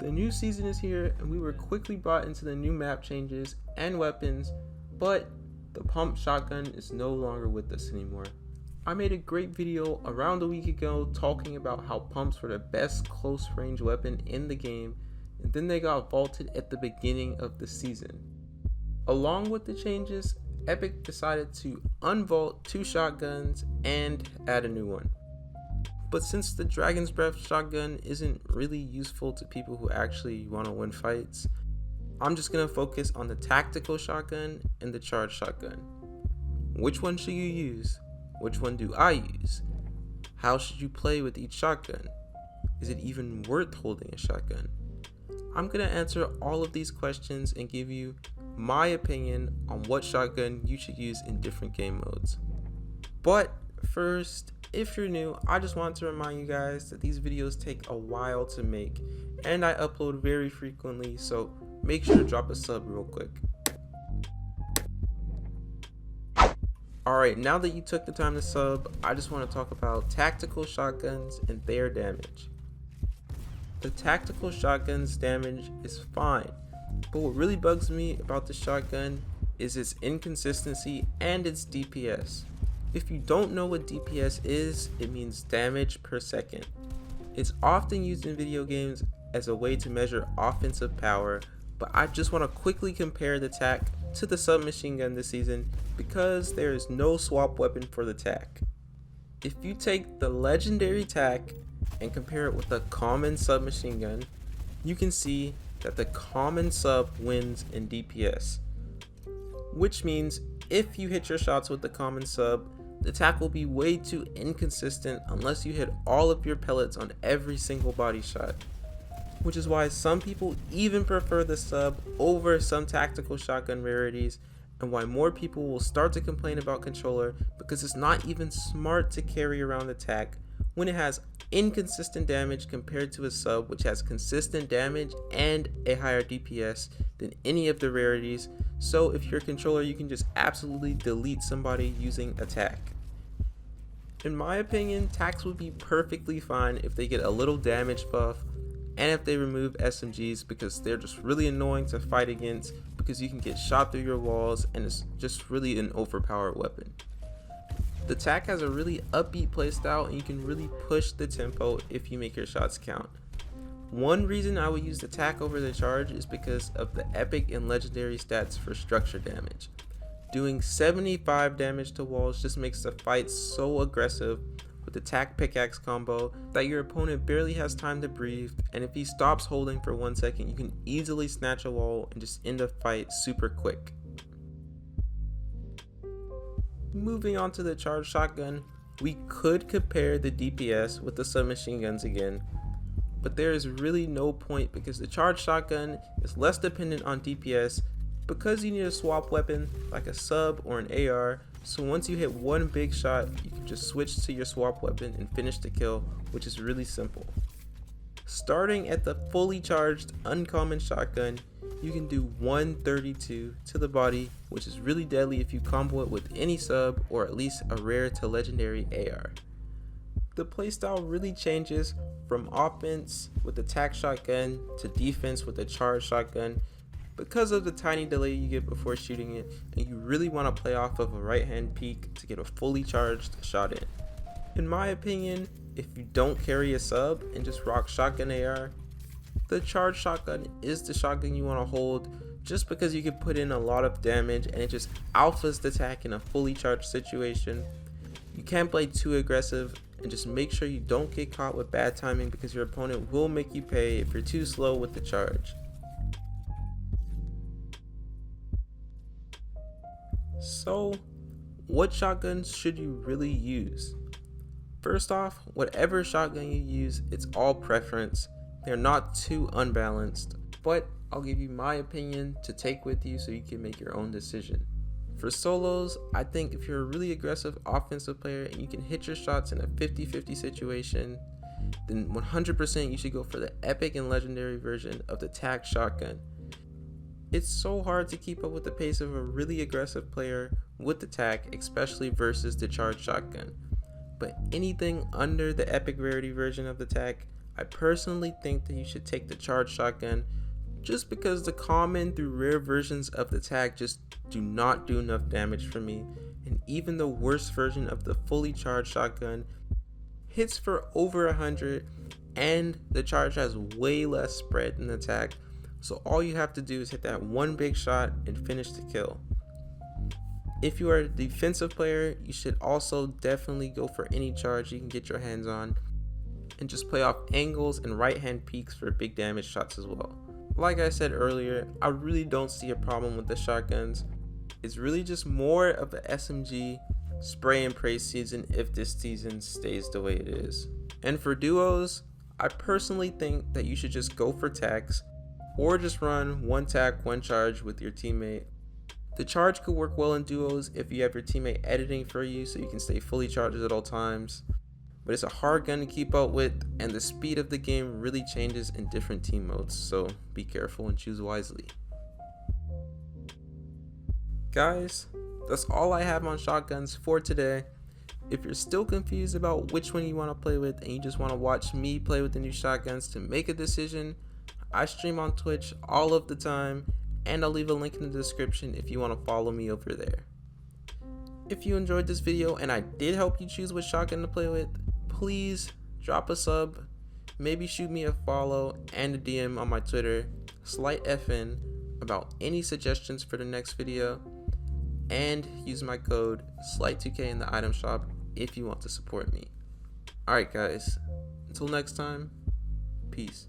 The new season is here and we were quickly brought into the new map changes and weapons, but the pump shotgun is no longer with us anymore. I made a great video around a week ago talking about how pumps were the best close range weapon in the game, and then they got vaulted at the beginning of the season. Along with the changes, Epic decided to unvault 2 shotguns and add a new one. But since the Dragon's Breath shotgun isn't really useful to people who actually want to win fights, I'm just going to focus on the tactical shotgun and the charged shotgun. Which one should you use? Which one do I use? How should you play with each shotgun? Is it even worth holding a shotgun? I'm going to answer all of these questions and give you my opinion on what shotgun you should use in different game modes. But first, if you're new, I just want to remind you guys that these videos take a while to make and I upload very frequently, so make sure to drop a sub real quick. Alright, now that you took the time to sub, I just want to talk about tactical shotguns and their damage. The tactical shotgun's damage is fine, but what really bugs me about the shotgun is its inconsistency and its DPS. If you don't know what DPS is, it means damage per second. It's often used in video games as a way to measure offensive power, but I just want to quickly compare the TAC to the submachine gun this season because there is no swap weapon for the TAC. If you take the legendary TAC and compare it with a common submachine gun, you can see that the common sub wins in DPS, which means if you hit your shots with the common sub, the TAC will be way too inconsistent unless you hit all of your pellets on every single body shot, which is why some people even prefer the sub over some tactical shotgun rarities, and why more people will start to complain about controller because it's not even smart to carry around the TAC when it has inconsistent damage compared to a sub which has consistent damage and a higher DPS than any of the rarities. So if you're a controller, you can just absolutely delete somebody using a TAC. In my opinion, TACs would be perfectly fine if they get a little damage buff and if they remove SMGs because they're just really annoying to fight against because you can get shot through your walls and it's just really an overpowered weapon. The TAC has a really upbeat playstyle and you can really push the tempo if you make your shots count. One reason I would use the TAC over the charge is because of the epic and legendary stats for structure damage. Doing 75 damage to walls just makes the fight so aggressive with the TAC pickaxe combo that your opponent barely has time to breathe, and if he stops holding for 1 second, you can easily snatch a wall and just end a fight super quick. Moving on to the charged shotgun, we could compare the DPS with the submachine guns again, but there is really no point because the charged shotgun is less dependent on DPS because you need a swap weapon like a sub or an AR, so once you hit one big shot, you can just switch to your swap weapon and finish the kill, which is really simple. Starting at the fully charged uncommon shotgun, you can do 132 to the body, which is really deadly if you combo it with any sub or at least a rare to legendary AR. The playstyle really changes from offense with the TAC shotgun to defense with the charged shotgun because of the tiny delay you get before shooting it, and you really want to play off of a right hand peek to get a fully charged shot in. In my opinion, if you don't carry a sub and just rock shotgun AR, the charged shotgun is the shotgun you want to hold just because you can put in a lot of damage and it just alphas the TAC in a fully charged situation. You can't play too aggressive, and just make sure you don't get caught with bad timing because your opponent will make you pay if you're too slow with the charge. So, what shotguns should you really use? First off, whatever shotgun you use, it's all preference. They're not too unbalanced, but I'll give you my opinion to take with you so you can make your own decision. For solos, I think if you're a really aggressive offensive player and you can hit your shots in a 50-50 situation, then 100% you should go for the epic and legendary version of the TAC shotgun. It's so hard to keep up with the pace of a really aggressive player with the TAC, especially versus the charged shotgun. But anything under the epic rarity version of the TAC, I personally think that you should take the charged shotgun just because the common through rare versions of the tag just do not do enough damage for me, and even the worst version of the fully charged shotgun hits for over 100, and the charge has way less spread than the tag, so all you have to do is hit that one big shot and finish the kill. If you are a defensive player, you should also definitely go for any charge you can get your hands on and just play off angles and right hand peeks for big damage shots as well. Like I said earlier, I really don't see a problem with the shotguns. It's really just more of a SMG spray and pray season if this season stays the way it is. And for duos, I personally think that you should just go for tags or just run one tag, one charge with your teammate. The charge could work well in duos if you have your teammate editing for you so you can stay fully charged at all times, but it's a hard gun to keep up with, and the speed of the game really changes in different team modes, so be careful and choose wisely. Guys, that's all I have on shotguns for today. If you're still confused about which one you want to play with and you just want to watch me play with the new shotguns to make a decision, I stream on Twitch all of the time, and I'll leave a link in the description if you want to follow me over there. If you enjoyed this video and I did help you choose which shotgun to play with, please drop a sub, maybe shoot me a follow and a DM on my Twitter, SlightFN, about any suggestions for the next video, and use my code SLIGHT2K in the item shop if you want to support me. Alright guys, until next time, peace.